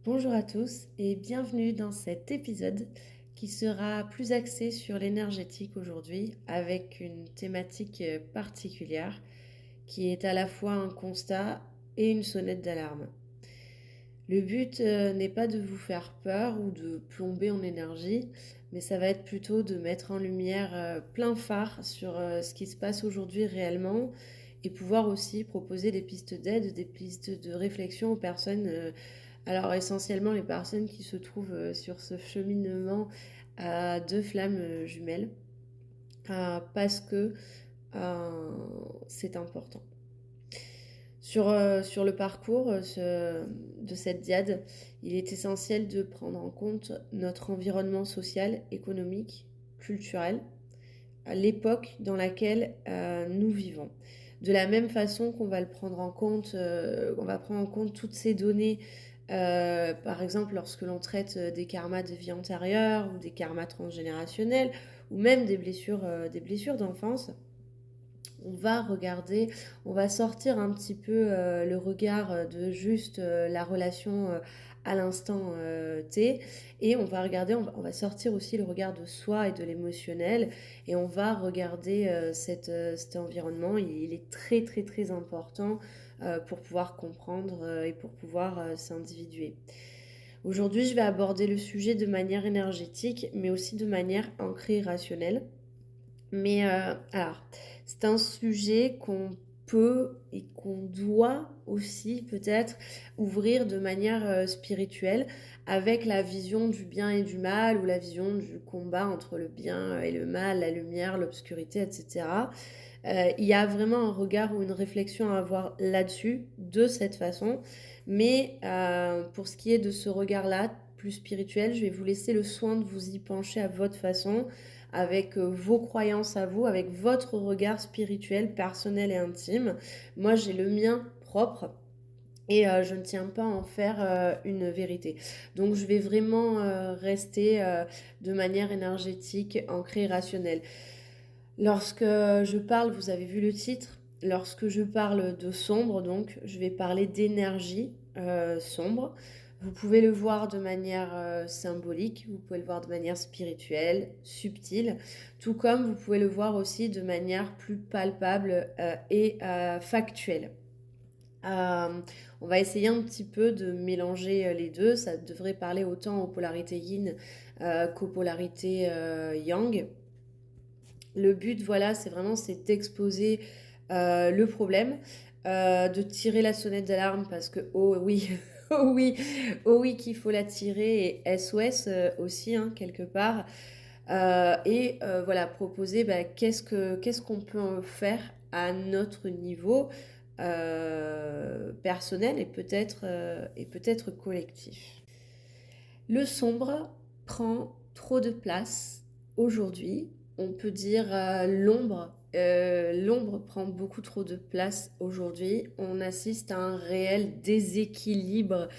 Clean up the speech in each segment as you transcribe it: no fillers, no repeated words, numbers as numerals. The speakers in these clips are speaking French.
Bonjour à tous et bienvenue dans cet épisode qui sera plus axé sur l'énergétique aujourd'hui avec une thématique particulière qui est à la fois un constat et une sonnette d'alarme. Le but n'est pas de vous faire peur ou de plomber en énergie, mais ça va être plutôt de mettre en lumière plein phare sur ce qui se passe aujourd'hui réellement et pouvoir aussi proposer des pistes d'aide, des pistes de réflexion aux personnes alors essentiellement les personnes qui se trouvent sur ce cheminement de flammes jumelles, parce que c'est important. Sur le parcours de cette diade, il est essentiel de prendre en compte notre environnement social, économique, culturel, à l'époque dans laquelle nous vivons. De la même façon qu'on va le prendre en compte, on va prendre en compte toutes ces données, par exemple lorsque l'on traite des karmas de vie antérieure ou des karmas transgénérationnels ou même des blessures d'enfance. On va regarder, on va sortir un petit peu le regard de juste la relation à l'instant T et on va regarder, on va sortir aussi le regard de soi et de l'émotionnel et on va regarder cet environnement. Il est très très très important pour pouvoir comprendre et pour pouvoir s'individuer. Aujourd'hui, je vais aborder le sujet de manière énergétique, mais aussi de manière ancrée rationnelle. Mais alors, c'est un sujet qu'on peut et qu'on doit aussi peut-être ouvrir de manière spirituelle avec la vision du bien et du mal ou la vision du combat entre le bien et le mal, la lumière, l'obscurité, etc. Il y a vraiment un regard ou une réflexion à avoir là-dessus, de cette façon. Mais pour ce qui est de ce regard-là, plus spirituel, je vais vous laisser le soin de vous y pencher à votre façon, avec vos croyances à vous, avec votre regard spirituel, personnel et intime. Moi, j'ai le mien propre. Et je ne tiens pas à en faire une vérité. Donc je vais vraiment rester de manière énergétique, ancrée, rationnelle. Lorsque je parle, vous avez vu le titre, lorsque je parle de sombre, donc je vais parler d'énergie sombre. Vous pouvez le voir de manière symbolique, vous pouvez le voir de manière spirituelle, subtile, tout comme vous pouvez le voir aussi de manière plus palpable et factuelle. Euh, on va essayer un petit peu de mélanger les deux. Ça devrait parler autant aux polarités yin qu'aux polarités yang. Le but, voilà, c'est d'exposer le problème, de tirer la sonnette d'alarme parce que, oh oui, oh oui, oh oui, qu'il faut la tirer et SOS aussi, hein, quelque part. Voilà, proposer qu'est-ce qu'on peut faire à notre niveau personnel et peut-être collectif. Le sombre prend trop de place aujourd'hui. On peut dire l'ombre. L'ombre prend beaucoup trop de place aujourd'hui. On assiste à un réel déséquilibre.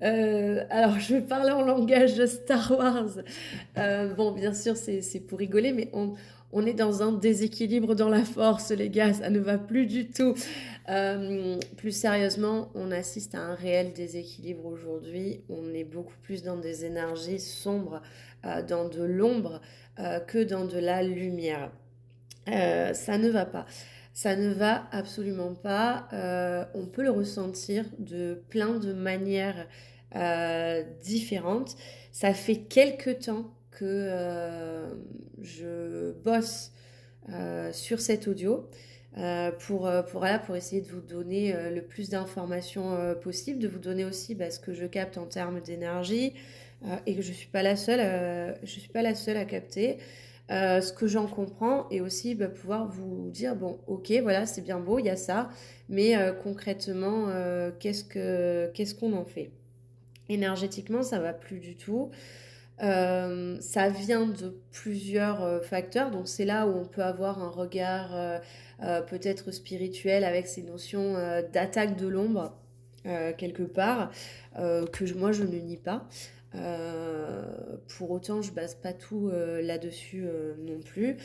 Alors, je vais parler en langage de Star Wars. Bon, bien sûr, c'est pour rigoler, mais on est dans un déséquilibre dans la force, les gars. Ça ne va plus du tout. Plus sérieusement, on assiste à un réel déséquilibre aujourd'hui. On est beaucoup plus dans des énergies sombres, dans de l'ombre, que dans de la lumière. Ça ne va pas. Ça ne va absolument pas. On peut le ressentir de plein de manières différentes. Ça fait quelque temps que je bosse sur cet audio voilà, pour essayer de vous donner le plus d'informations possible, de vous donner aussi ce que je capte en termes d'énergie et que je suis pas la seule, je suis pas la seule à capter. Ce que j'en comprends et aussi pouvoir vous dire bon ok voilà c'est bien beau il y a ça mais concrètement qu'est-ce qu'on en fait énergétiquement ça va plus du tout. Ça vient de plusieurs facteurs, donc c'est là où on peut avoir un regard peut-être spirituel avec ces notions d'attaque de l'ombre quelque part, moi je ne nie pas. Pour autant, je base pas tout là-dessus non plus.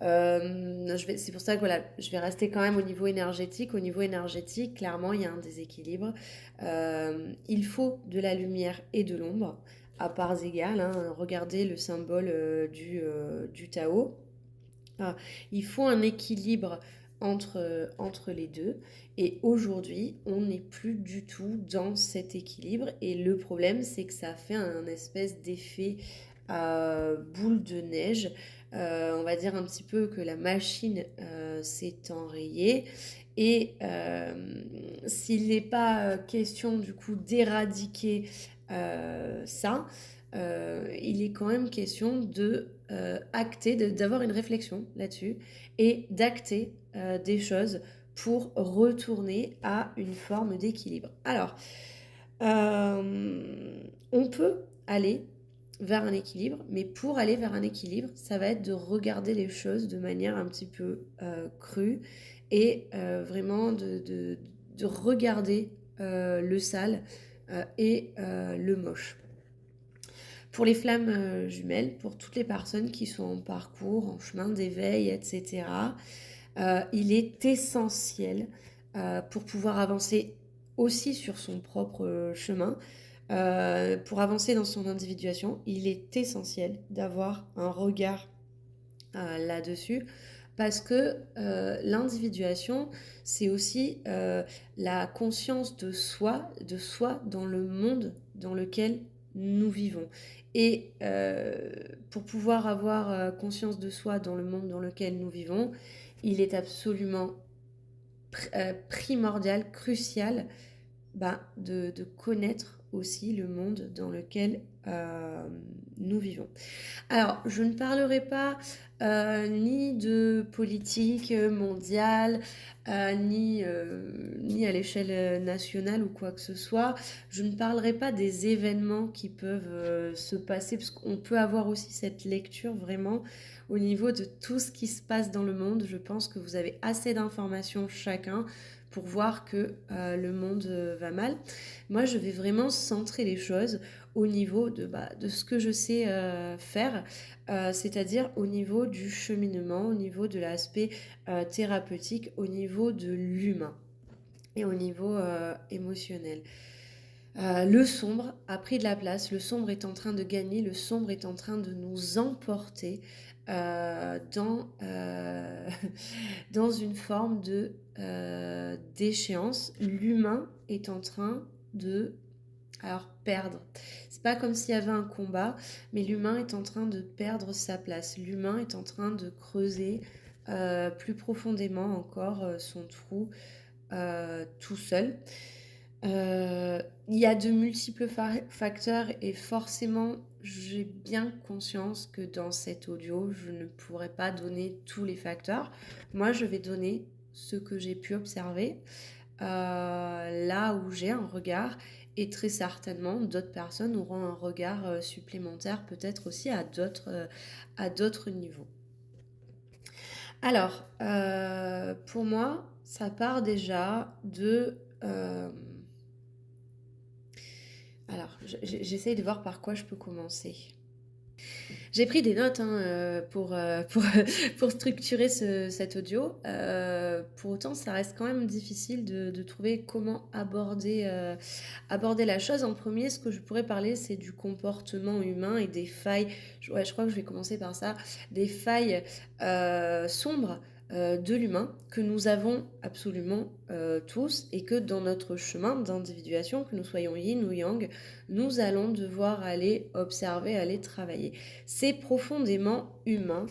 C'est pour ça que voilà, je vais rester quand même au niveau énergétique. Au niveau énergétique, clairement, il y a un déséquilibre. Il faut de la lumière et de l'ombre, à parts égales, hein. Regardez le symbole du Tao. Ah, il faut un équilibre entre les deux. Et aujourd'hui, on n'est plus du tout dans cet équilibre. Et le problème, c'est que ça fait un espèce d'effet boule de neige. On va dire un petit peu que la machine s'est enrayée. Et s'il n'est pas question du coup d'éradiquer ça, il est quand même question de acter, d'avoir une réflexion là-dessus et d'acter des choses pour retourner à une forme d'équilibre. Alors, on peut aller vers un équilibre, mais pour aller vers un équilibre, ça va être de regarder les choses de manière un petit peu crue et vraiment de regarder le sale et le moche. Pour les flammes jumelles, pour toutes les personnes qui sont en parcours, en chemin d'éveil, etc., il est essentiel pour pouvoir avancer aussi sur son propre chemin, pour avancer dans son individuation, il est essentiel d'avoir un regard là-dessus parce que l'individuation, c'est aussi la conscience de soi dans le monde dans lequel nous vivons. Et pour pouvoir avoir conscience de soi dans le monde dans lequel nous vivons, il est absolument primordial, crucial de connaître aussi le monde dans lequel nous vivons. Alors, je ne parlerai pas ni de politique mondiale, ni à l'échelle nationale ou quoi que ce soit. Je ne parlerai pas des événements qui peuvent se passer, parce qu'on peut avoir aussi cette lecture vraiment au niveau de tout ce qui se passe dans le monde. Je pense que vous avez assez d'informations chacun pour voir que le monde va mal. Moi, je vais vraiment centrer les choses au niveau de ce que je sais faire, c'est-à-dire au niveau du cheminement, au niveau de l'aspect thérapeutique, au niveau de l'humain et au niveau émotionnel. Le sombre a pris de la place, le sombre est en train de gagner, le sombre est en train de nous emporter dans une forme d'échéance. L'humain est en train de perdre. C'est pas comme s'il y avait un combat, mais l'humain est en train de perdre sa place. L'humain est en train de creuser plus profondément encore son trou tout seul. Il y a de multiples facteurs et forcément j'ai bien conscience que dans cet audio je ne pourrai pas donner tous les facteurs. Moi je vais donner ce que j'ai pu observer là où j'ai un regard et très certainement d'autres personnes auront un regard supplémentaire peut-être aussi à d'autres niveaux. Alors pour moi ça part déjà de alors, j'essaye de voir par quoi je peux commencer. J'ai pris des notes pour structurer cet audio. Pour autant, ça reste quand même difficile de trouver comment aborder la chose. En premier, ce que je pourrais parler, c'est du comportement humain et des failles. Je crois que je vais commencer par ça. Des failles sombres de l'humain que nous avons absolument tous et que dans notre chemin d'individuation, que nous soyons yin ou yang, nous allons devoir aller observer, aller travailler. C'est profondément humain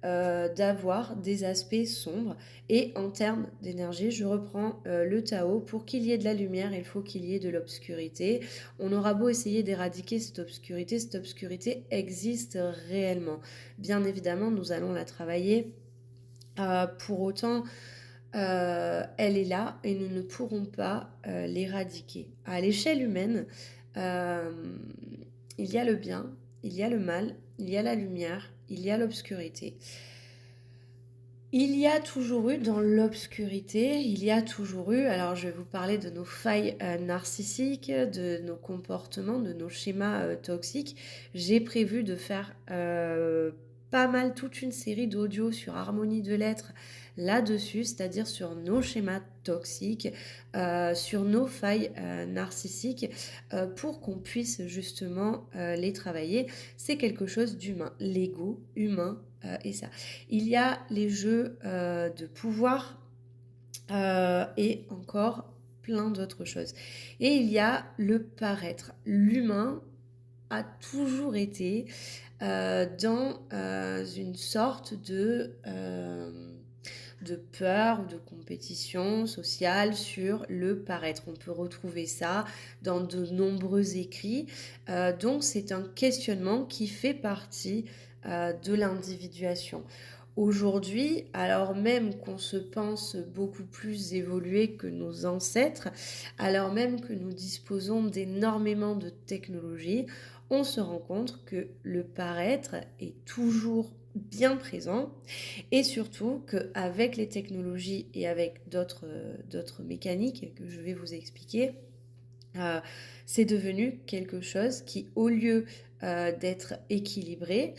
d'avoir des aspects sombres et en termes d'énergie, je reprends le Tao, pour qu'il y ait de la lumière, il faut qu'il y ait de l'obscurité. On aura beau essayer d'éradiquer cette obscurité existe réellement. Bien évidemment, nous allons la travailler. Pour autant, elle est là et nous ne pourrons pas l'éradiquer. À l'échelle humaine, il y a le bien, il y a le mal, il y a la lumière, il y a l'obscurité. Il y a toujours eu dans l'obscurité, alors je vais vous parler de nos failles narcissiques, de nos comportements, de nos schémas toxiques. J'ai prévu de faire pas mal toute une série d'audios sur harmonie de l'être là-dessus, c'est-à-dire sur nos schémas toxiques, sur nos failles narcissiques, pour qu'on puisse justement les travailler. C'est quelque chose d'humain, l'ego humain et ça. Il y a les jeux de pouvoir et encore plein d'autres choses. Et il y a le paraître. L'humain a toujours été dans une sorte de peur ou de compétition sociale sur le paraître. On peut retrouver ça dans de nombreux écrits. Donc c'est un questionnement qui fait partie de l'individuation. Aujourd'hui, alors même qu'on se pense beaucoup plus évolué que nos ancêtres, alors même que nous disposons d'énormément de technologies, on se rend compte que le paraître est toujours bien présent et surtout qu'avec les technologies et avec d'autres mécaniques que je vais vous expliquer, euh, c'est devenu quelque chose qui, au lieu d'être équilibré,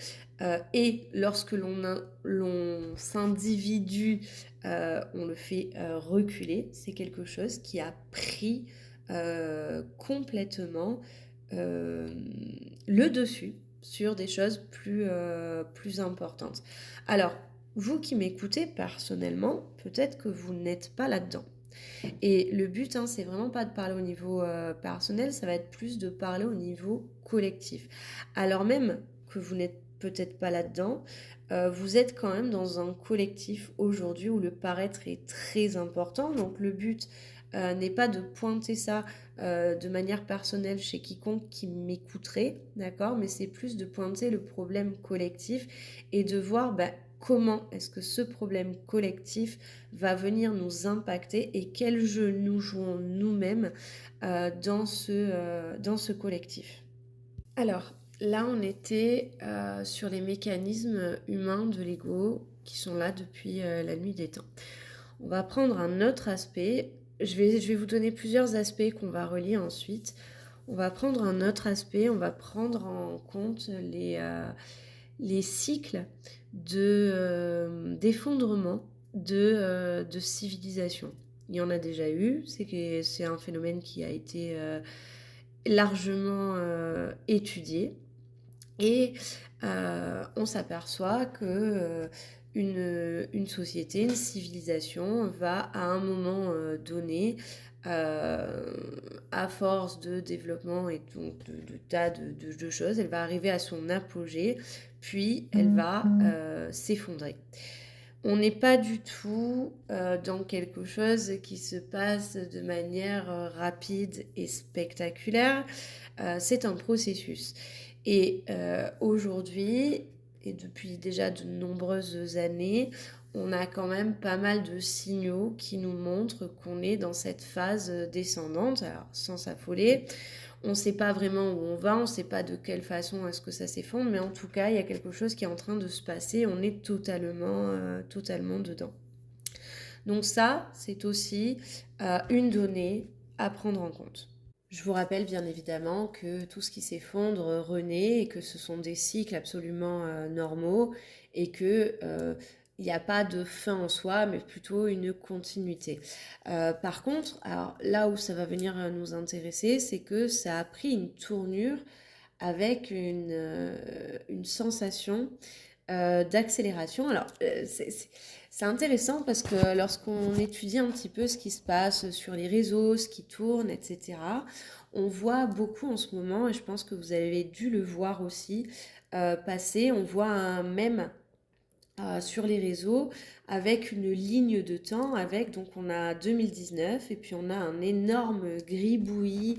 et lorsque l'on s'individue, on le fait reculer, c'est quelque chose qui a pris complètement euh, le dessus sur des choses plus importantes. Alors, vous qui m'écoutez personnellement, peut-être que vous n'êtes pas là-dedans. Et le but, hein, c'est vraiment pas de parler au niveau personnel, ça va être plus de parler au niveau collectif. Alors même que vous n'êtes peut-être pas là-dedans, vous êtes quand même dans un collectif aujourd'hui où le paraître est très important. Donc le but n'est pas de pointer ça de manière personnelle chez quiconque qui m'écouterait, d'accord, mais c'est plus de pointer le problème collectif et de voir comment est-ce que ce problème collectif va venir nous impacter et quel jeu nous jouons nous-mêmes dans ce collectif. Alors, là, on était sur les mécanismes humains de l'ego qui sont là depuis la nuit des temps. On va prendre un autre aspect. Je vais vous donner plusieurs aspects qu'on va relier ensuite. On va prendre un autre aspect, on va prendre en compte les cycles d'effondrement de civilisation. Il y en a déjà eu, c'est un phénomène qui a été largement étudié. Et on s'aperçoit que une société, une civilisation va à un moment donné, à force de développement et donc de tas de choses, elle va arriver à son apogée, puis elle va s'effondrer. On n'est pas du tout dans quelque chose qui se passe de manière rapide et spectaculaire. C'est un processus. Et aujourd'hui, et depuis déjà de nombreuses années, on a quand même pas mal de signaux qui nous montrent qu'on est dans cette phase descendante. Alors, sans s'affoler, on ne sait pas vraiment où on va, on ne sait pas de quelle façon est-ce que ça s'effondre, mais en tout cas, il y a quelque chose qui est en train de se passer, on est totalement dedans. Donc ça, c'est aussi une donnée à prendre en compte. Je vous rappelle bien évidemment que tout ce qui s'effondre renaît et que ce sont des cycles absolument normaux et que il n'y a pas de fin en soi, mais plutôt une continuité. Par contre, alors là où ça va venir nous intéresser, c'est que ça a pris une tournure avec une sensation d'accélération. Alors, c'est intéressant parce que lorsqu'on étudie un petit peu ce qui se passe sur les réseaux, ce qui tourne, etc., on voit beaucoup en ce moment, et je pense que vous avez dû le voir aussi passer, on voit un mème sur les réseaux avec une ligne de temps, avec donc on a 2019 et puis on a un énorme gribouillis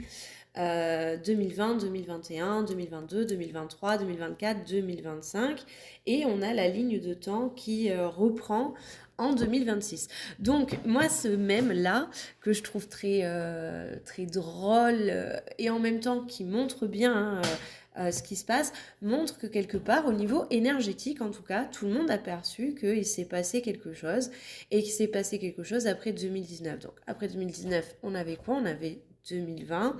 2020, 2021, 2022, 2023, 2024, 2025 et on a la ligne de temps qui reprend en 2026. Donc moi ce mème là que je trouve très drôle et en même temps qui montre bien ce qui se passe, montre que quelque part au niveau énergétique en tout cas, tout le monde a perçu qu'il s'est passé quelque chose et qu'il s'est passé quelque chose après 2019. Donc après 2019 on avait quoi? On avait 2020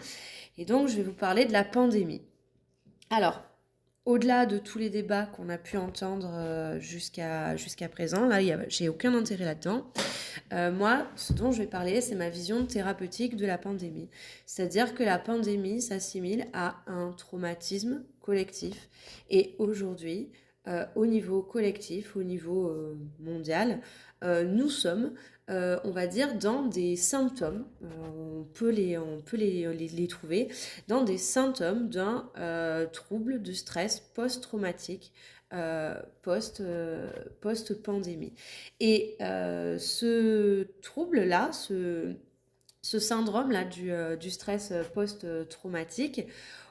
et donc je vais vous parler de la pandémie. Alors au-delà de tous les débats qu'on a pu entendre jusqu'à présent, là, j'ai aucun intérêt là-dedans. Moi, ce dont je vais parler, c'est ma vision thérapeutique de la pandémie. C'est-à-dire que la pandémie s'assimile à un traumatisme collectif. Et aujourd'hui, au niveau collectif, au niveau mondial, nous sommes, on va dire, dans des symptômes, on peut les trouver, dans des symptômes d'un trouble de stress post-traumatique, post-pandémie. Et ce trouble-là, ce syndrome-là du stress post-traumatique,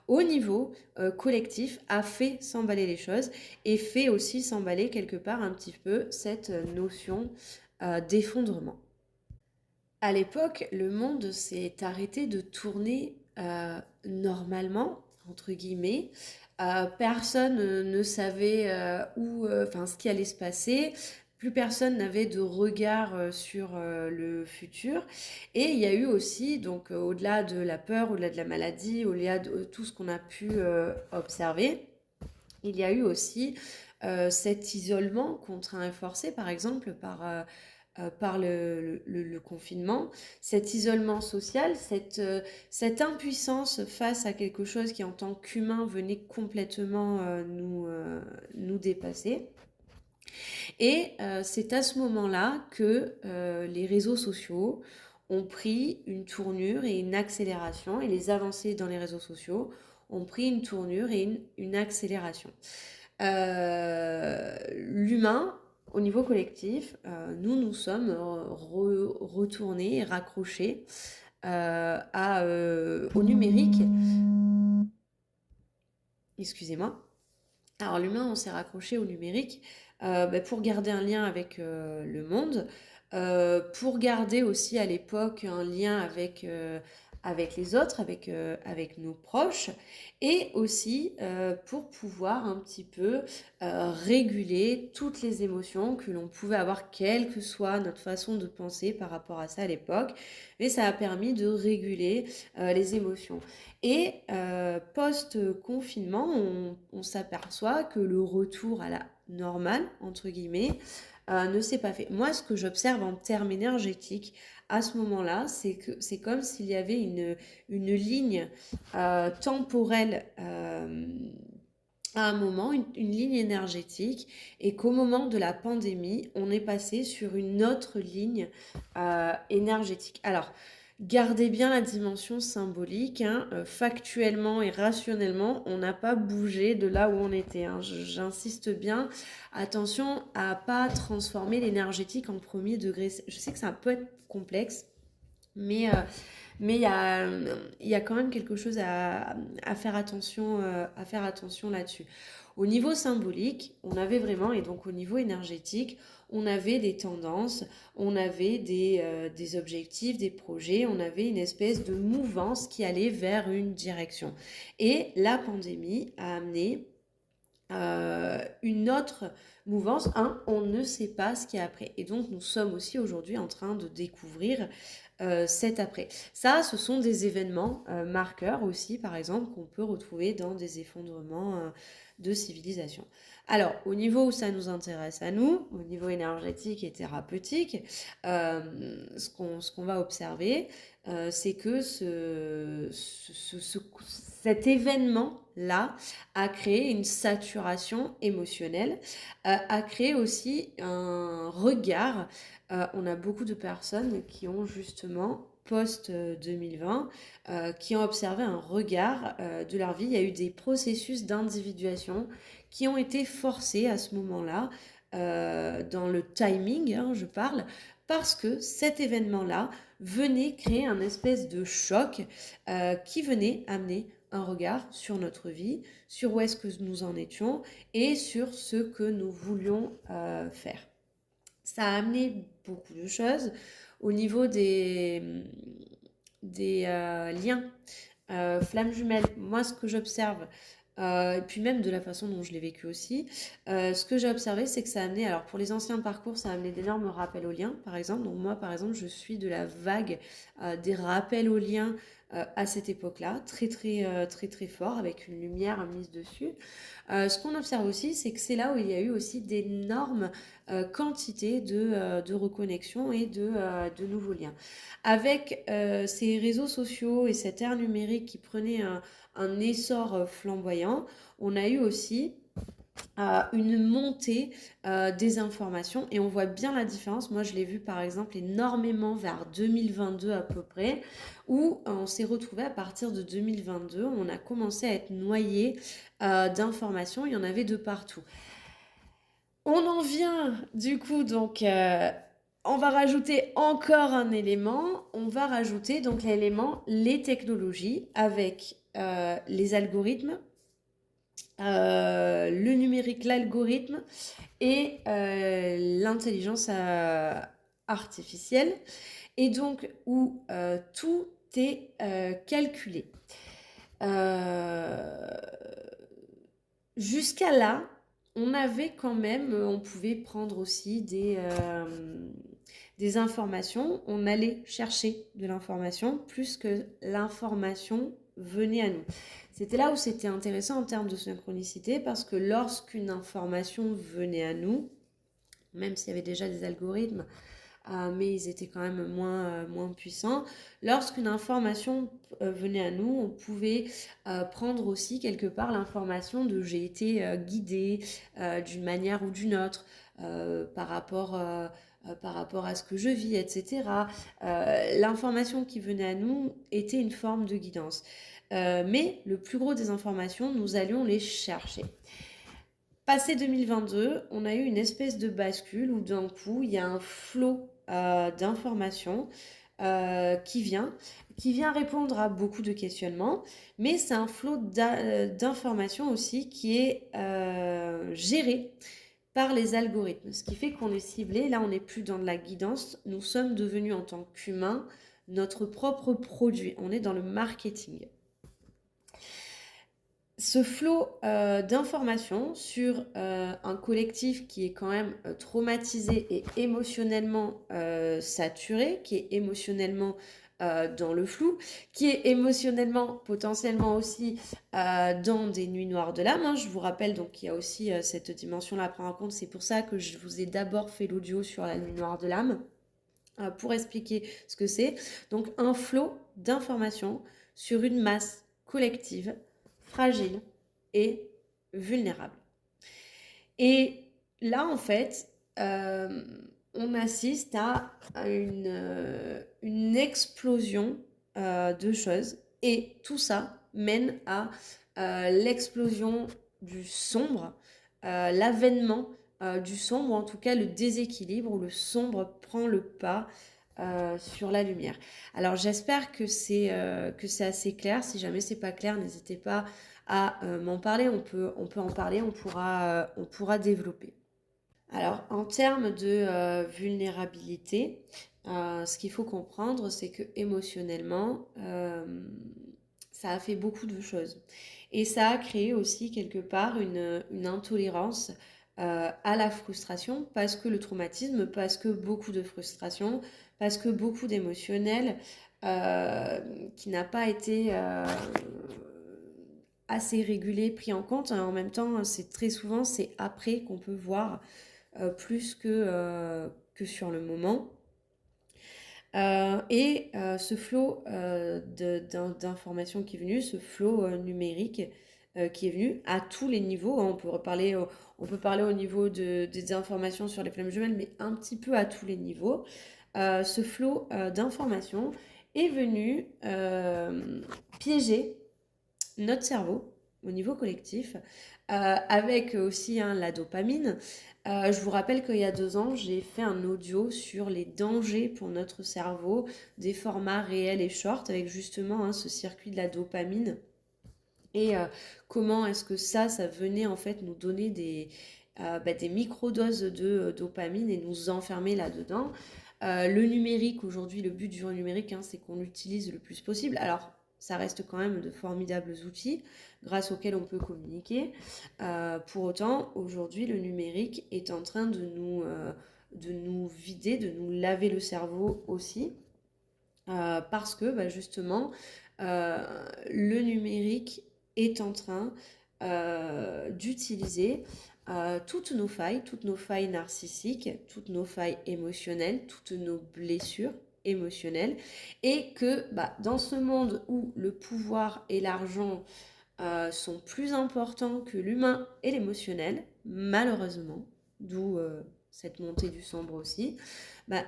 au niveau collectif, a fait s'emballer les choses et fait aussi s'emballer quelque part un petit peu cette notion d'effondrement. À l'époque, le monde s'est arrêté de tourner normalement, entre guillemets. Personne ne savait enfin, ce qui allait se passer. Plus personne n'avait de regard sur le futur. Et il y a eu aussi, donc au-delà de la peur, au-delà de la maladie, au-delà de tout ce qu'on a pu observer, il y a eu aussi cet isolement contraint et forcé, par exemple, par le confinement, cet isolement social, cette impuissance face à quelque chose qui en tant qu'humain venait complètement nous dépasser. Et c'est à ce moment-là que les réseaux sociaux ont pris une tournure et une accélération, et les avancées dans les réseaux sociaux ont pris une tournure et une accélération. L'humain, au niveau collectif, nous sommes retournés et raccrochés au numérique. Excusez-moi. Alors l'humain, on s'est raccroché au numérique pour garder un lien avec le monde, pour garder aussi à l'époque un lien avec les autres, avec nos proches, et aussi pour pouvoir un petit peu réguler toutes les émotions que l'on pouvait avoir, quelle que soit notre façon de penser par rapport à ça à l'époque. Mais ça a permis de réguler les émotions. Et post-confinement, on s'aperçoit que le retour à la normale, entre guillemets, ne s'est pas fait. Moi, ce que j'observe en termes énergétiques à ce moment-là, c'est que c'est comme s'il y avait une ligne temporelle à un moment, une ligne énergétique, et qu'au moment de la pandémie, on est passé sur une autre ligne énergétique. Alors, gardez bien la dimension symbolique, hein. Factuellement et rationnellement, on n'a pas bougé de là où on était, hein. J'insiste bien, attention à pas transformer l'énergétique en premier degré. Je sais que ça peut être complexe, mais il y a quand même quelque chose à faire attention là-dessus. Au niveau symbolique, on avait vraiment, et donc au niveau énergétique, on avait des tendances, on avait des objectifs, des projets, on avait une espèce de mouvance qui allait vers une direction. Et la pandémie a amené une autre mouvance, on ne sait pas ce qu'il y a après. Et donc nous sommes aussi aujourd'hui en train de découvrir cet après. Ça, ce sont des événements marqueurs aussi, par exemple, qu'on peut retrouver dans des effondrements de civilisation. Alors, au niveau où ça nous intéresse à nous, au niveau énergétique et thérapeutique, ce qu'on va observer, c'est que cet événement-là a créé une saturation émotionnelle, a créé aussi un regard. On a beaucoup de personnes qui ont justement post-2020, qui ont observé un regard de leur vie. Il y a eu des processus d'individuation qui ont été forcés à ce moment-là, dans le timing, hein, je parle, parce que cet événement-là venait créer un espèce de choc qui venait amener un regard sur notre vie, sur où est-ce que nous en étions et sur ce que nous voulions faire. Ça a amené beaucoup de choses au niveau des liens. Flammes jumelles, moi ce que j'observe, et puis même de la façon dont je l'ai vécu aussi, ce que j'ai observé, c'est que ça a amené, alors pour les anciens parcours, ça a amené d'énormes rappels aux liens, par exemple. Donc moi, par exemple, je suis de la vague des rappels aux liens à cette époque-là, très très fort, avec une lumière mise dessus. Ce qu'on observe aussi, c'est que c'est là où il y a eu aussi d'énormes quantités de reconnexion et de nouveaux liens. Avec ces réseaux sociaux et cette ère numérique qui prenait un essor flamboyant, on a eu aussi une montée des informations et on voit bien la différence. Moi, je l'ai vu par exemple énormément vers 2022 à peu près, où on s'est retrouvé à partir de 2022, on a commencé à être noyé d'informations, il y en avait de partout. On en vient du coup donc on va rajouter encore un élément, on va rajouter donc l'élément les technologies avec les algorithmes, le numérique, l'algorithme et l'intelligence artificielle, et donc où tout est calculé. Euh, Jusqu'à là, on avait quand même, on pouvait prendre aussi des informations, on allait chercher de l'information plus que l'information venait à nous. C'était là où c'était intéressant en termes de synchronicité parce que lorsqu'une information venait à nous, même s'il y avait déjà des algorithmes, mais ils étaient quand même moins puissants. Lorsqu'une information venait à nous, on pouvait prendre aussi quelque part l'information de j'ai été guidée d'une manière ou d'une autre par rapport à ce que je vis, etc. L'information qui venait à nous était une forme de guidance. Mais le plus gros des informations, nous allions les chercher. Passé 2022, on a eu une espèce de bascule où d'un coup, il y a un flot d'informations qui vient répondre à beaucoup de questionnements, mais c'est un flot d'informations aussi qui est géré par les algorithmes, ce qui fait qu'on est ciblé, là on n'est plus dans de la guidance, nous sommes devenus en tant qu'humains notre propre produit, on est dans le marketing. Ce flot d'informations sur un collectif qui est quand même traumatisé et émotionnellement saturé, qui est émotionnellement dans le flou, qui est émotionnellement potentiellement aussi dans des nuits noires de l'âme. Hein. Je vous rappelle donc qu'il y a aussi cette dimension-là à prendre en compte. C'est pour ça que je vous ai d'abord fait l'audio sur la nuit noire de l'âme pour expliquer ce que c'est. Donc un flot d'informations sur une masse collective fragile et vulnérable. Et là, en fait, on assiste à une explosion de choses. Et tout ça mène à l'explosion du sombre, l'avènement du sombre, ou en tout cas le déséquilibre où le sombre prend le pas sur la lumière. Alors j'espère que c'est assez clair. Si jamais c'est pas clair, n'hésitez pas à m'en parler. On peut en parler, on pourra développer. Alors en termes de vulnérabilité, ce qu'il faut comprendre, c'est que émotionnellement, ça a fait beaucoup de choses. Et ça a créé aussi quelque part une intolérance à la frustration, parce que le traumatisme, parce que beaucoup de frustration, parce que beaucoup d'émotionnel qui n'a pas été assez régulé, pris en compte. En même temps, c'est très souvent, c'est après qu'on peut voir plus que sur le moment. Ce flot d'informations qui est venu, ce flot numérique qui est venu à tous les niveaux, hein, on peut parler au niveau des informations sur les flammes jumelles, mais un petit peu à tous les niveaux. Ce flot d'informations est venu piéger notre cerveau au niveau collectif, avec aussi la dopamine. Je vous rappelle qu'il y a 2 ans, j'ai fait un audio sur les dangers pour notre cerveau des formats réels et short, avec justement ce circuit de la dopamine. Et comment est-ce que ça venait en fait nous donner des micro-doses de dopamine et nous enfermer là-dedans. Le numérique, aujourd'hui, le but du numérique, c'est qu'on l'utilise le plus possible. Alors, ça reste quand même de formidables outils grâce auxquels on peut communiquer. Pour autant, aujourd'hui, le numérique est en train de nous vider, de nous laver le cerveau aussi. Parce que justement, euh, le numérique est en train d'utiliser toutes nos failles narcissiques, toutes nos failles émotionnelles, toutes nos blessures émotionnelles, et que dans ce monde où le pouvoir et l'argent sont plus importants que l'humain et l'émotionnel, malheureusement, d'où cette montée du sombre aussi,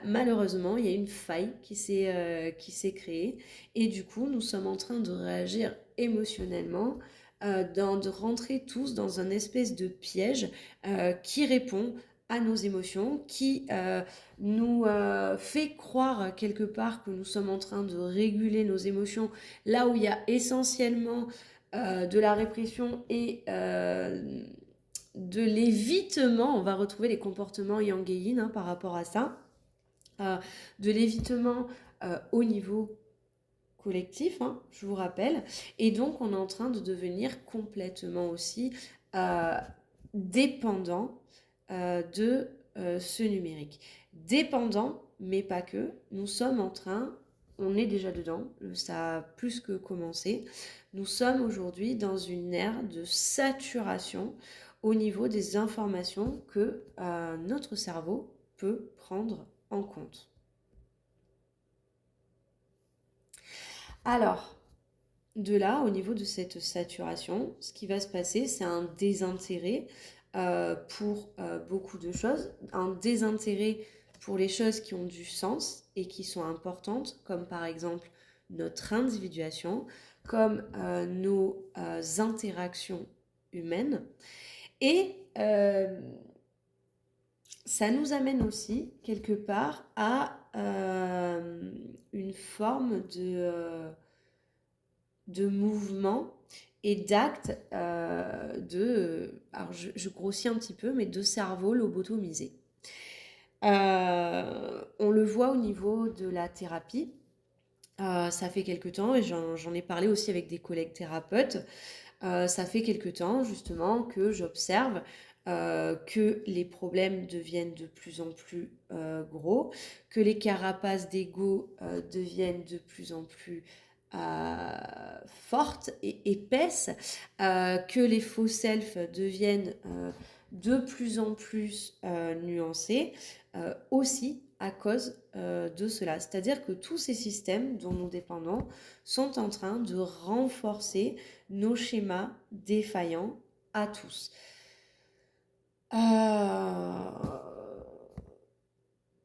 malheureusement, il y a une faille qui s'est créée, et du coup, nous sommes en train de réagir émotionnellement, de rentrer tous dans un espèce de piège qui répond à nos émotions, qui nous fait croire quelque part que nous sommes en train de réguler nos émotions, là où il y a essentiellement de la répression et de l'évitement. On va retrouver les comportements yang par rapport à ça, de l'évitement au niveau collectif, je vous rappelle, et donc on est en train de devenir complètement aussi dépendant de ce numérique. Dépendant, mais pas que, nous sommes en train, on est déjà dedans, ça a plus que commencé, nous sommes aujourd'hui dans une ère de saturation au niveau des informations que notre cerveau peut prendre en compte. Alors, de là, au niveau de cette saturation, ce qui va se passer, c'est un désintérêt pour beaucoup de choses, un désintérêt pour les choses qui ont du sens et qui sont importantes, comme par exemple notre individuation, comme nos interactions humaines. Et ça nous amène aussi, quelque part, à une forme de mouvement et d'actes alors je grossis un petit peu, mais de cerveau lobotomisé. On le voit au niveau de la thérapie. Ça fait quelque temps, et j'en ai parlé aussi avec des collègues thérapeutes, ça fait quelque temps justement que j'observe que les problèmes deviennent de plus en plus gros, que les carapaces d'ego deviennent de plus en plus fortes et épaisses, que les faux self deviennent de plus en plus nuancés, aussi à cause de cela. C'est-à-dire que tous ces systèmes dont nous dépendons sont en train de renforcer nos schémas défaillants à tous. On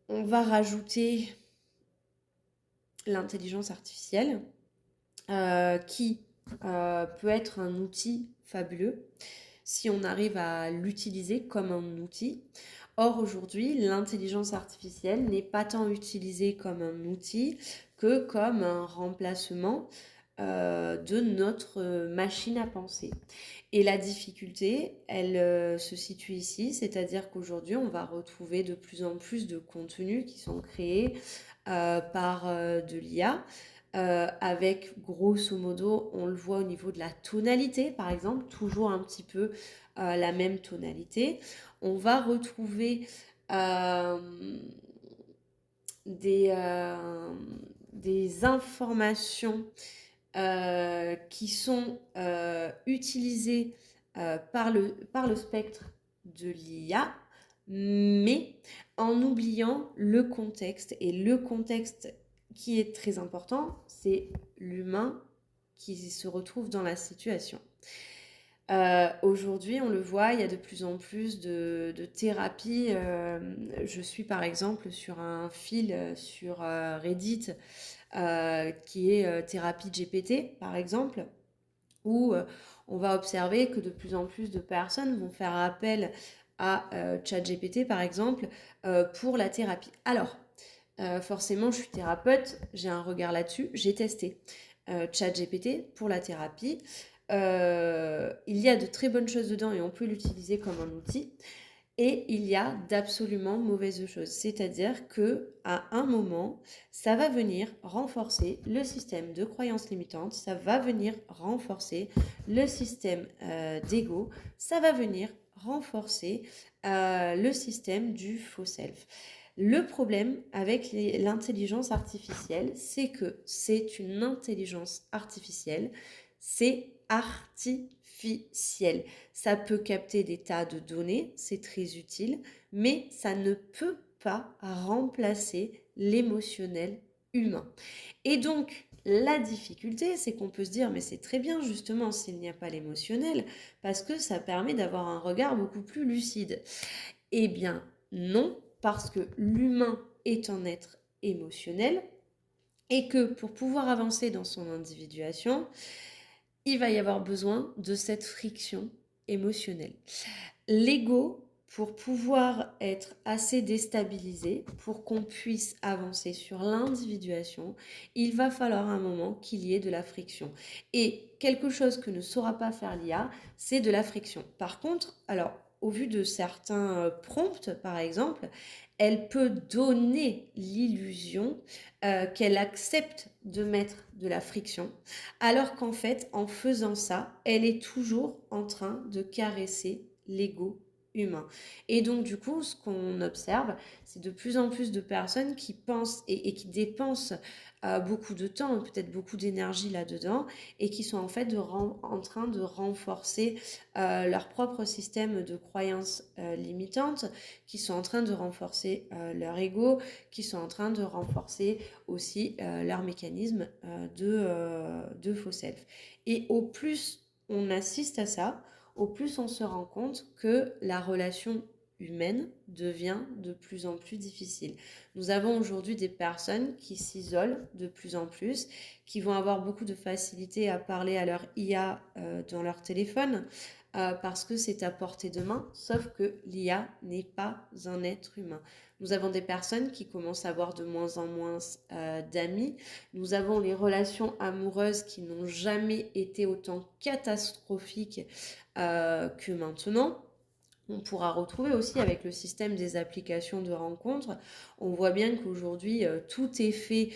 va rajouter l'intelligence artificielle qui peut être un outil fabuleux si on arrive à l'utiliser comme un outil. Or, aujourd'hui, l'intelligence artificielle n'est pas tant utilisée comme un outil que comme un remplacement de notre machine à penser. Et la difficulté, elle se situe ici, c'est-à-dire qu'aujourd'hui, on va retrouver de plus en plus de contenus qui sont créés par de l'IA, avec grosso modo, on le voit au niveau de la tonalité, par exemple, toujours un petit peu la même tonalité. On va retrouver des informations qui sont utilisées par le spectre de l'IA, mais en oubliant le contexte. Et le contexte qui est très important, c'est l'humain qui se retrouve dans la situation. Aujourd'hui, on le voit, il y a de plus en plus de thérapies. Je suis par exemple sur un fil sur Reddit qui est thérapie GPT, par exemple, où on va observer que de plus en plus de personnes vont faire appel à ChatGPT, par exemple, pour la thérapie. Alors, forcément, je suis thérapeute, j'ai un regard là-dessus, j'ai testé ChatGPT pour la thérapie. Il y a de très bonnes choses dedans et on peut l'utiliser comme un outil. Et il y a d'absolument mauvaises choses. C'est-à-dire que à un moment, ça va venir renforcer le système de croyances limitantes, ça va venir renforcer le système d'ego, ça va venir renforcer le système du faux self. Le problème avec l'intelligence artificielle, c'est que c'est une intelligence artificielle, c'est artificiel. Ça peut capter des tas de données, c'est très utile, mais ça ne peut pas remplacer l'émotionnel humain. Et donc, la difficulté, c'est qu'on peut se dire, mais c'est très bien justement s'il n'y a pas l'émotionnel, parce que ça permet d'avoir un regard beaucoup plus lucide. Eh bien, non, parce que l'humain est un être émotionnel et que pour pouvoir avancer dans son individuation, il va y avoir besoin de cette friction émotionnelle. L'ego, pour pouvoir être assez déstabilisé, pour qu'on puisse avancer sur l'individuation, il va falloir un moment qu'il y ait de la friction. Et quelque chose que ne saura pas faire l'IA, c'est de la friction. Par contre, alors, au vu de certains prompts, par exemple, elle peut donner l'illusion qu'elle accepte de mettre de la friction, alors qu'en fait, en faisant ça, elle est toujours en train de caresser l'ego humain. Et donc, du coup, ce qu'on observe, c'est de plus en plus de personnes qui pensent et qui dépensent beaucoup de temps, peut-être beaucoup d'énergie là-dedans, et qui sont en fait en train de renforcer leur propre système de croyances limitantes, qui sont en train de renforcer leur ego, qui sont en train de renforcer aussi leur mécanisme de faux self. Et au plus on assiste à ça, au plus on se rend compte que la relation humaine devient de plus en plus difficile. Nous avons aujourd'hui des personnes qui s'isolent de plus en plus, qui vont avoir beaucoup de facilité à parler à leur IA dans leur téléphone, parce que c'est à portée de main, sauf que l'IA n'est pas un être humain. Nous avons des personnes qui commencent à avoir de moins en moins d'amis. Nous avons les relations amoureuses qui n'ont jamais été autant catastrophiques que maintenant. On pourra retrouver aussi avec le système des applications de rencontres. On voit bien qu'aujourd'hui, tout est fait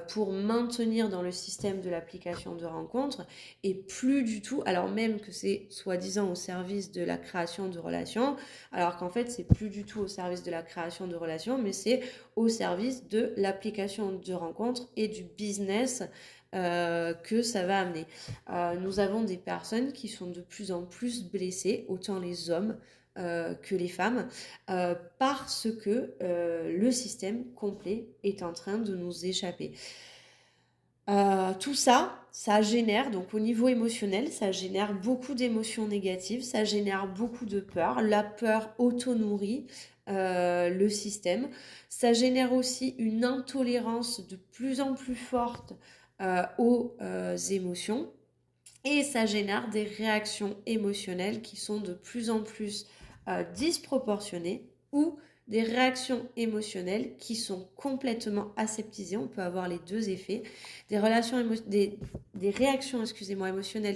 pour maintenir dans le système de l'application de rencontres et plus du tout, alors même que c'est soi-disant au service de la création de relations, alors qu'en fait, c'est plus du tout au service de la création de relations, mais c'est au service de l'application de rencontres et du business que ça va amener. Nous avons des personnes qui sont de plus en plus blessées, autant les hommes que les femmes, parce que le système complet est en train de nous échapper. Tout ça, ça génère, donc au niveau émotionnel, ça génère beaucoup d'émotions négatives, ça génère beaucoup de peur. La peur auto-nourrit le système. Ça génère aussi une intolérance de plus en plus forte aux émotions. Et ça génère des réactions émotionnelles qui sont de plus en plus disproportionnées ou des réactions émotionnelles qui sont complètement aseptisées. On peut avoir les deux effets. Des réactions émotionnelles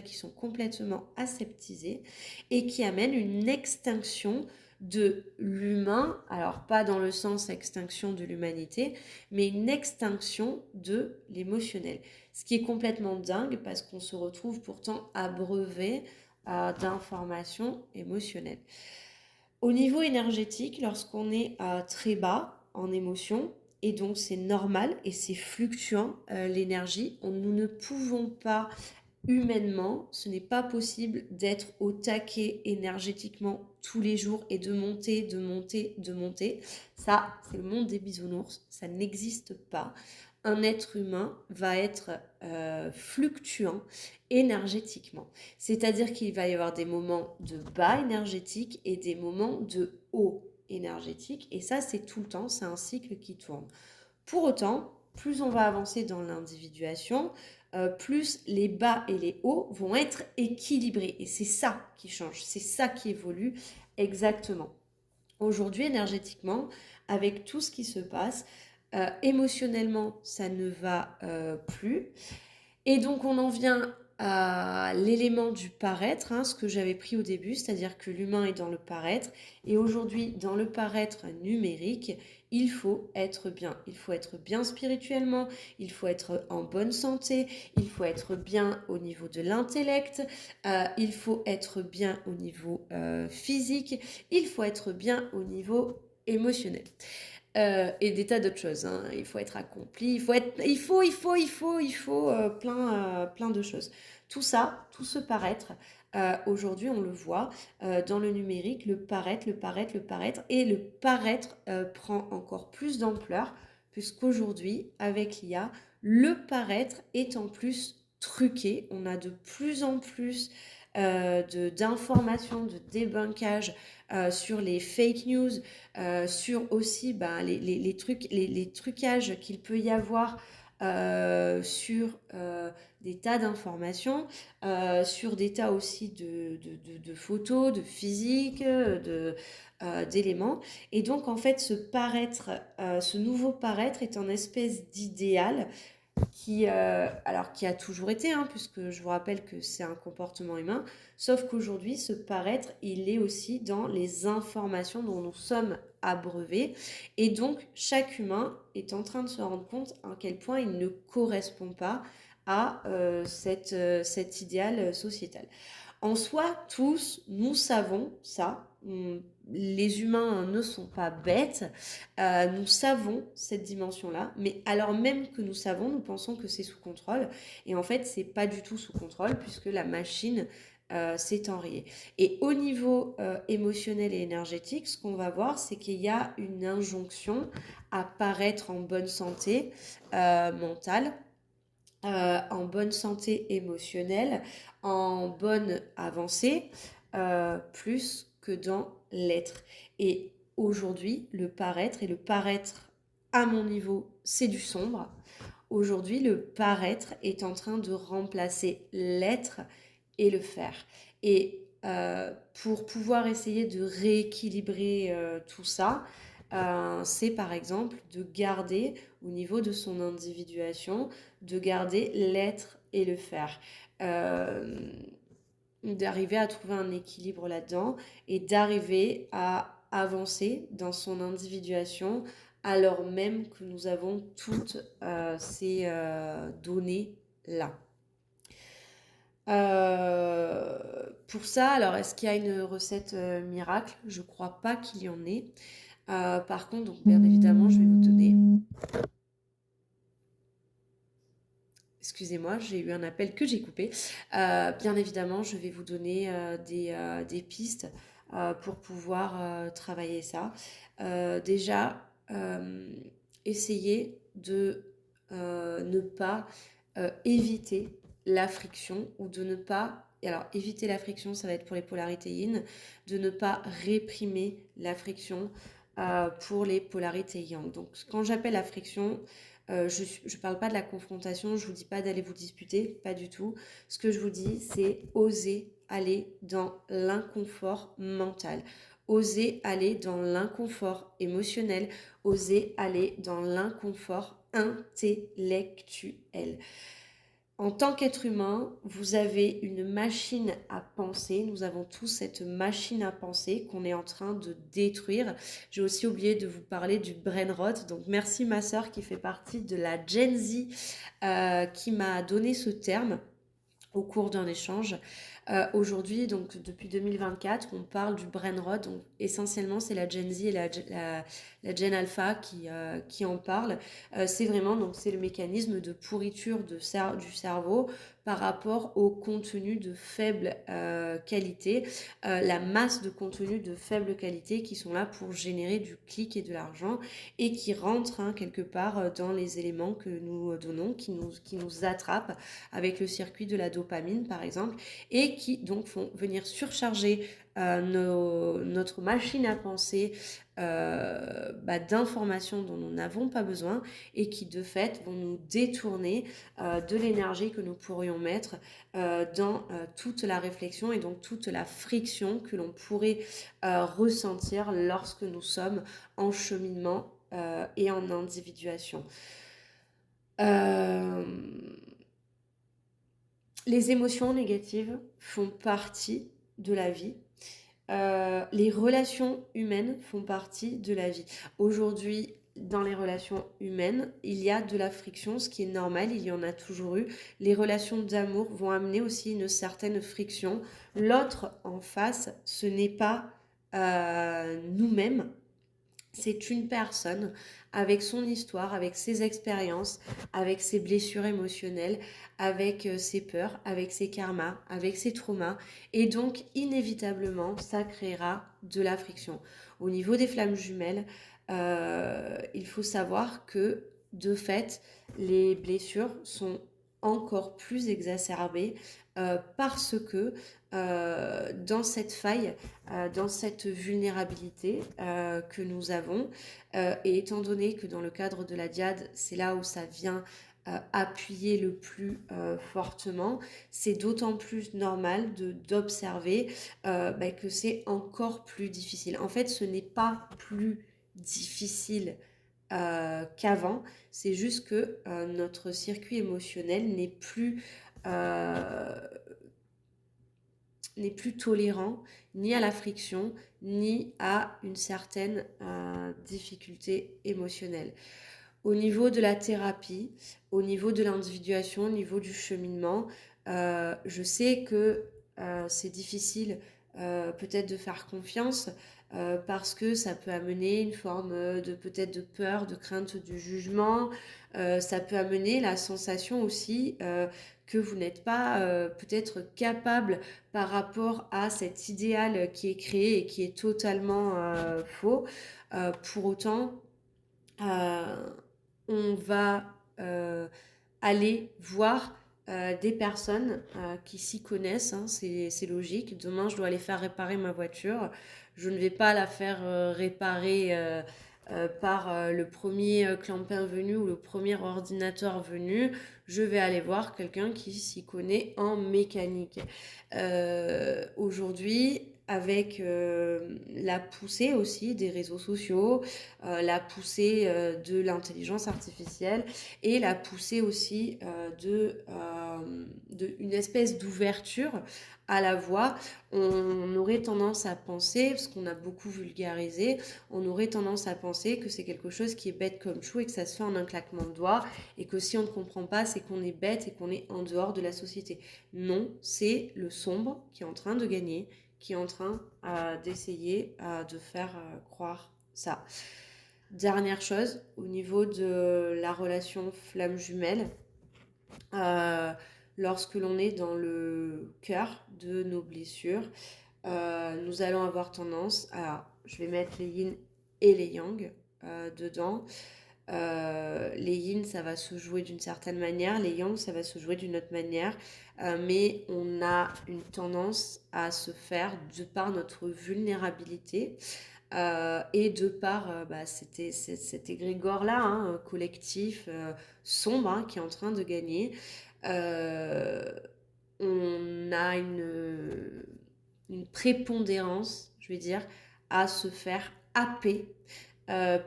qui sont complètement aseptisées et qui amènent une extinction de l'humain, alors pas dans le sens extinction de l'humanité, mais une extinction de l'émotionnel. Ce qui est complètement dingue parce qu'on se retrouve pourtant abreuvé d'informations émotionnelles. Au niveau énergétique, lorsqu'on est très bas en émotion, et donc c'est normal et c'est fluctuant l'énergie, nous ne pouvons pas humainement, ce n'est pas possible d'être au taquet énergétiquement tous les jours et de monter, de monter, de monter. Ça, c'est le monde des bisounours, ça n'existe pas. Un être humain va être fluctuant énergétiquement. C'est-à-dire qu'il va y avoir des moments de bas énergétique et des moments de haut énergétique. Et ça, c'est tout le temps, c'est un cycle qui tourne. Pour autant, plus on va avancer dans l'individuation, plus les bas et les hauts vont être équilibrés. Et c'est ça qui change, c'est ça qui évolue exactement. Aujourd'hui, énergétiquement, avec tout ce qui se passe, émotionnellement, ça ne va plus. Et donc, on en vient à l'élément du paraître, hein, ce que j'avais pris au début, c'est-à-dire que l'humain est dans le paraître. Et aujourd'hui, dans le paraître numérique, il faut être bien. Il faut être bien spirituellement, il faut être en bonne santé, il faut être bien au niveau de l'intellect, il faut être bien au niveau physique, il faut être bien au niveau émotionnel. et des tas d'autres choses, hein. Il faut être accompli, il faut plein de choses. Tout ça, tout ce paraître, aujourd'hui on le voit dans le numérique, le paraître, et le paraître prend encore plus d'ampleur, puisqu'aujourd'hui, avec l'IA, le paraître est en plus truqué. On a de plus en plus d'informations, de débunkage sur les fake news, sur aussi les trucages qu'il peut y avoir sur des tas d'informations, sur des tas aussi de photos, de physique, d'éléments. Et donc, en fait, ce nouveau paraître est un espèce d'idéal qui a toujours été, hein, puisque je vous rappelle que c'est un comportement humain, sauf qu'aujourd'hui, ce paraître, il est aussi dans les informations dont nous sommes abreuvés, et donc chaque humain est en train de se rendre compte à quel point il ne correspond pas à cet idéal sociétal. En soi, tous, nous savons ça. Les humains ne sont pas bêtes. Nous savons cette dimension-là, mais alors même que nous savons, nous pensons que c'est sous contrôle. Et en fait, c'est pas du tout sous contrôle puisque la machine s'est enrayée. Et au niveau émotionnel et énergétique, ce qu'on va voir, c'est qu'il y a une injonction à paraître en bonne santé mentale, en bonne santé émotionnelle, en bonne avancée, plus que dans l'être. Et aujourd'hui, le paraître, et le paraître à mon niveau, c'est du sombre. Aujourd'hui, le paraître est en train de remplacer l'être et le faire. Et pour pouvoir essayer de rééquilibrer tout ça, c'est par exemple de garder au niveau de son individuation, de garder l'être et le faire. D'arriver à trouver un équilibre là-dedans et d'arriver à avancer dans son individuation alors même que nous avons toutes ces données-là. Pour ça, alors est-ce qu'il y a une recette miracle? Je crois pas qu'il y en ait. Par contre, donc, bien évidemment, je vais vous donner... Excusez-moi, j'ai eu un appel que j'ai coupé. Bien évidemment, je vais vous donner des pistes pour pouvoir travailler ça. Déjà, essayez de ne pas éviter la friction ou de ne pas... Alors, éviter la friction, ça va être pour les polarités yin, de ne pas réprimer la friction pour les polarités yang. Donc, quand j'appelle la friction, je ne parle pas de la confrontation, je ne vous dis pas d'aller vous disputer, pas du tout. Ce que je vous dis, c'est oser aller dans l'inconfort mental, oser aller dans l'inconfort émotionnel, oser aller dans l'inconfort intellectuel. En tant qu'être humain, vous avez une machine à penser. Nous avons tous cette machine à penser qu'on est en train de détruire. J'ai aussi oublié de vous parler du brain rot. Donc merci ma sœur qui fait partie de la Gen Z qui m'a donné ce terme au cours d'un échange. Aujourd'hui, donc depuis 2024, on parle du brain rot. Donc essentiellement, c'est la Gen Z et la Gen Alpha qui en parlent. C'est vraiment donc c'est le mécanisme de pourriture du cerveau par rapport au contenu de faible qualité, la masse de contenu de faible qualité qui sont là pour générer du clic et de l'argent et qui rentrent quelque part dans les éléments que nous donnons, qui nous attrapent avec le circuit de la dopamine par exemple, et qui donc font venir surcharger notre machine à penser d'informations dont nous n'avons pas besoin et qui de fait vont nous détourner de l'énergie que nous pourrions mettre dans toute la réflexion et donc toute la friction que l'on pourrait ressentir lorsque nous sommes en cheminement et en individuation. Les émotions négatives font partie de la vie. Les relations humaines font partie de la vie. Aujourd'hui, dans les relations humaines, il y a de la friction, ce qui est normal, il y en a toujours eu. Les relations d'amour vont amener aussi une certaine friction. L'autre en face, ce n'est pas nous-mêmes, C'est une personne avec son histoire, avec ses expériences, avec ses blessures émotionnelles, avec ses peurs, avec ses karmas, avec ses traumas. Et donc, inévitablement, ça créera de la friction. Au niveau des flammes jumelles, il faut savoir que, de fait, les blessures sont encore plus exacerbées parce que dans cette faille, dans cette vulnérabilité que nous avons, et étant donné que dans le cadre de la diade, c'est là où ça vient appuyer le plus fortement, c'est d'autant plus normal d'observer que c'est encore plus difficile. En fait, ce n'est pas plus difficile qu'avant, c'est juste que notre circuit émotionnel euh, n'est plus tolérant ni à la friction, ni à une certaine difficulté émotionnelle. Au niveau de la thérapie, au niveau de l'individuation, au niveau du cheminement, je sais que c'est difficile peut-être de faire confiance parce que ça peut amener une forme de peut-être de peur, de crainte du jugement. Ça peut amener la sensation aussi que vous n'êtes pas peut-être capable par rapport à cet idéal qui est créé et qui est totalement faux. Pour autant, euh, on va aller voir des personnes qui s'y connaissent, hein, c'est logique. Demain, je dois aller faire réparer ma voiture. Je ne vais pas la faire réparer par le premier clampin venu ou le premier ordinateur venu. Je vais aller voir quelqu'un qui s'y connaît en mécanique. Aujourd'hui, avec la poussée aussi des réseaux sociaux, la poussée de l'intelligence artificielle et la poussée aussi de une espèce d'ouverture à la voix, on aurait tendance à penser, parce qu'on a beaucoup vulgarisé, on aurait tendance à penser que c'est quelque chose qui est bête comme chou et que ça se fait en un claquement de doigts et que si on ne comprend pas, c'est qu'on est bête et qu'on est en dehors de la société. Non, c'est le sombre qui est en train de gagner, qui est en train d'essayer de faire croire ça. Dernière chose, au niveau de la relation flamme jumelle, euh, lorsque l'on est dans le cœur de nos blessures, nous allons avoir tendance à, je vais mettre les yin et les yang dedans. Les yin, ça va se jouer d'une certaine manière, les yang, ça va se jouer d'une autre manière, mais on a une tendance à se faire, de par notre vulnérabilité, et de par cet égrégore-là, hein, collectif, sombre, hein, qui est en train de gagner, euh, on a une prépondérance, je vais dire, à se faire happer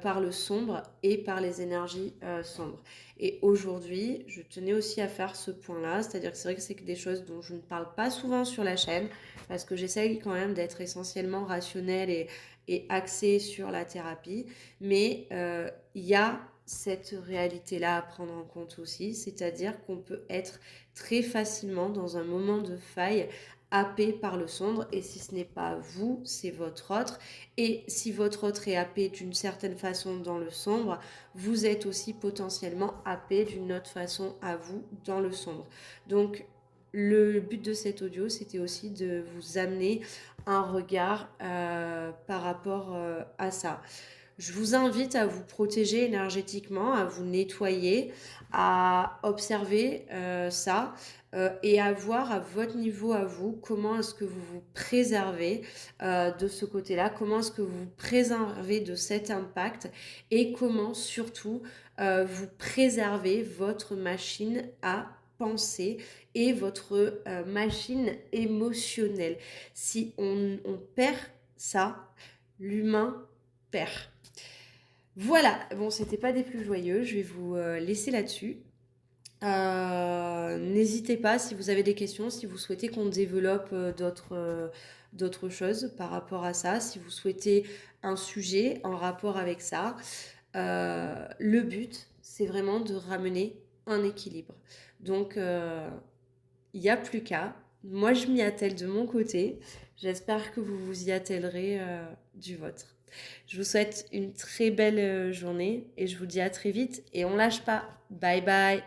par le sombre et par les énergies sombres. Et aujourd'hui, je tenais aussi à faire ce point-là, c'est-à-dire que c'est vrai que c'est des choses dont je ne parle pas souvent sur la chaîne, parce que j'essaye quand même d'être essentiellement rationnelle et axée sur la thérapie, mais il y a cette réalité-là à prendre en compte aussi, c'est-à-dire qu'on peut être très facilement dans un moment de faille happé par le sombre, et si ce n'est pas vous, c'est votre autre. Et si votre autre est happé d'une certaine façon dans le sombre, vous êtes aussi potentiellement happé d'une autre façon à vous dans le sombre. Donc, le but de cet audio, c'était aussi de vous amener un regard par rapport à ça. Je vous invite à vous protéger énergétiquement, à vous nettoyer, à observer ça et à voir à votre niveau à vous comment est-ce que vous vous préservez de ce côté-là, comment est-ce que vous vous préservez de cet impact et comment surtout vous préservez votre machine à penser et votre machine émotionnelle. Si on perd ça, l'humain perd. Voilà, bon, c'était pas des plus joyeux, je vais vous laisser là-dessus. N'hésitez pas si vous avez des questions, si vous souhaitez qu'on développe d'autres choses par rapport à ça, si vous souhaitez un sujet en rapport avec ça. Le but, c'est vraiment de ramener un équilibre. Donc, il n'y a plus qu'à. Moi, je m'y attelle de mon côté. J'espère que vous vous y attellerez du vôtre. Je vous souhaite une très belle journée et je vous dis à très vite et on lâche pas. Bye bye.